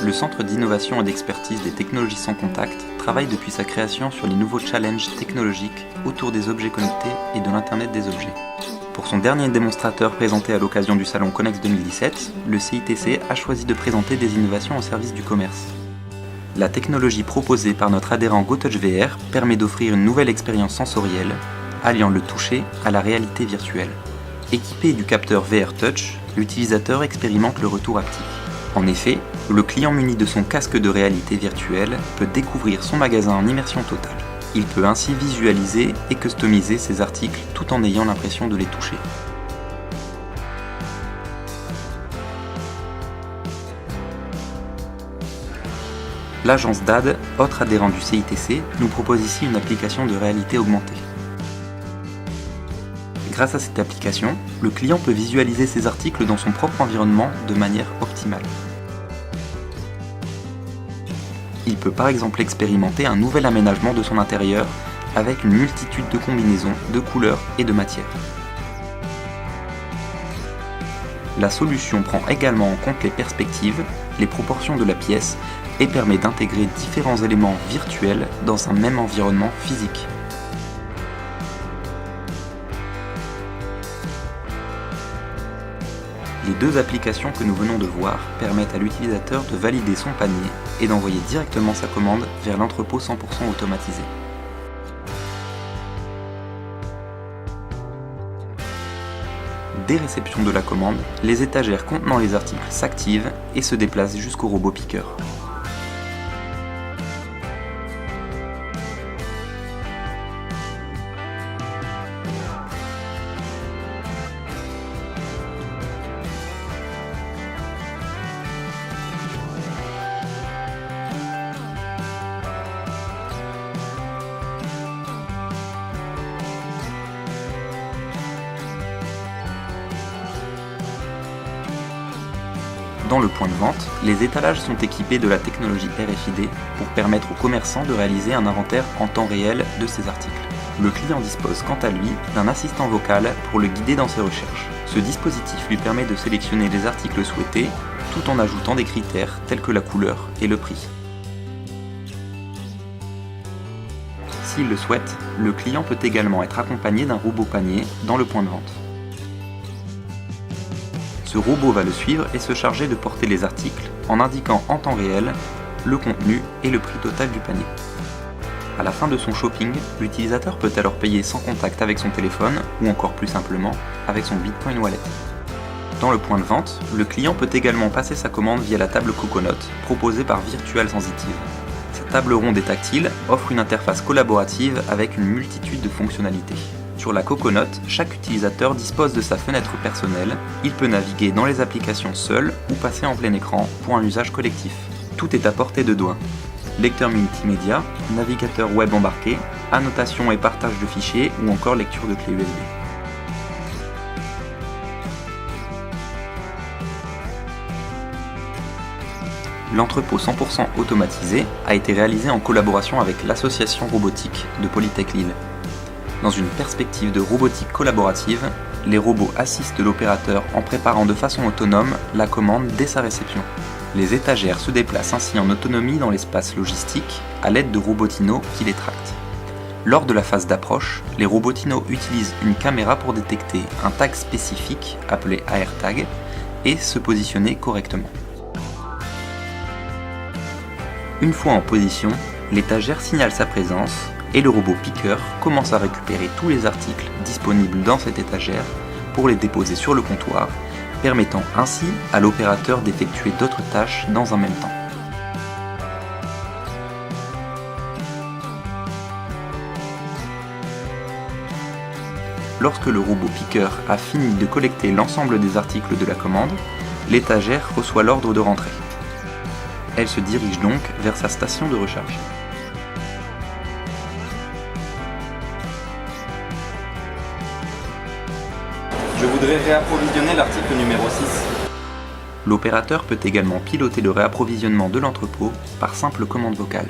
le Centre d'innovation et d'expertise des technologies sans contact travaille depuis sa création sur les nouveaux challenges technologiques autour des objets connectés et de l'Internet des objets. Pour son dernier démonstrateur présenté à l'occasion du salon Connex 2017, le CITC a choisi de présenter des innovations au service du commerce. La technologie proposée par notre adhérent GoTouch VR permet d'offrir une nouvelle expérience sensorielle, alliant le toucher à la réalité virtuelle. Équipé du capteur VR Touch, l'utilisateur expérimente le retour haptique. En effet, le client muni de son casque de réalité virtuelle peut découvrir son magasin en immersion totale. Il peut ainsi visualiser et customiser ses articles tout en ayant l'impression de les toucher. L'agence DAD, autre adhérent du CITC, nous propose ici une application de réalité augmentée. Grâce à cette application, le client peut visualiser ses articles dans son propre environnement de manière optimale. Il peut par exemple expérimenter un nouvel aménagement de son intérieur avec une multitude de combinaisons de couleurs et de matières. La solution prend également en compte les perspectives, les proportions de la pièce et permet d'intégrer différents éléments virtuels dans un même environnement physique. Les deux applications que nous venons de voir permettent à l'utilisateur de valider son panier et d'envoyer directement sa commande vers l'entrepôt 100% automatisé. Dès réception de la commande, les étagères contenant les articles s'activent et se déplacent jusqu'au robot piqueur. Dans le point de vente, les étalages sont équipés de la technologie RFID pour permettre aux commerçants de réaliser un inventaire en temps réel de ses articles. Le client dispose quant à lui d'un assistant vocal pour le guider dans ses recherches. Ce dispositif lui permet de sélectionner les articles souhaités tout en ajoutant des critères tels que la couleur et le prix. S'il le souhaite, le client peut également être accompagné d'un robot panier dans le point de vente. Ce robot va le suivre et se charger de porter les articles en indiquant en temps réel le contenu et le prix total du panier. À la fin de son shopping, l'utilisateur peut alors payer sans contact avec son téléphone ou encore plus simplement avec son Bitcoin Wallet. Dans le point de vente, le client peut également passer sa commande via la table Coconut proposée par Virtual Sensitive. Cette table ronde et tactile offre une interface collaborative avec une multitude de fonctionnalités. Sur la Coconut, chaque utilisateur dispose de sa fenêtre personnelle, il peut naviguer dans les applications seul ou passer en plein écran pour un usage collectif. Tout est à portée de doigt. Lecteur multimédia, navigateur web embarqué, annotation et partage de fichiers ou encore lecture de clés USB. L'entrepôt 100% automatisé a été réalisé en collaboration avec l'association robotique de Polytech Lille. Dans une perspective de robotique collaborative, les robots assistent l'opérateur en préparant de façon autonome la commande dès sa réception. Les étagères se déplacent ainsi en autonomie dans l'espace logistique à l'aide de robotinos qui les tractent. Lors de la phase d'approche, les robotinos utilisent une caméra pour détecter un tag spécifique appelé AirTag et se positionner correctement. Une fois en position, l'étagère signale sa présence et le robot piqueur commence à récupérer tous les articles disponibles dans cette étagère pour les déposer sur le comptoir, permettant ainsi à l'opérateur d'effectuer d'autres tâches dans un même temps. Lorsque le robot piqueur a fini de collecter l'ensemble des articles de la commande, l'étagère reçoit l'ordre de rentrée. Elle se dirige donc vers sa station de recharge. Je voudrais réapprovisionner l'article numéro 6. L'opérateur peut également piloter le réapprovisionnement de l'entrepôt par simple commande vocale.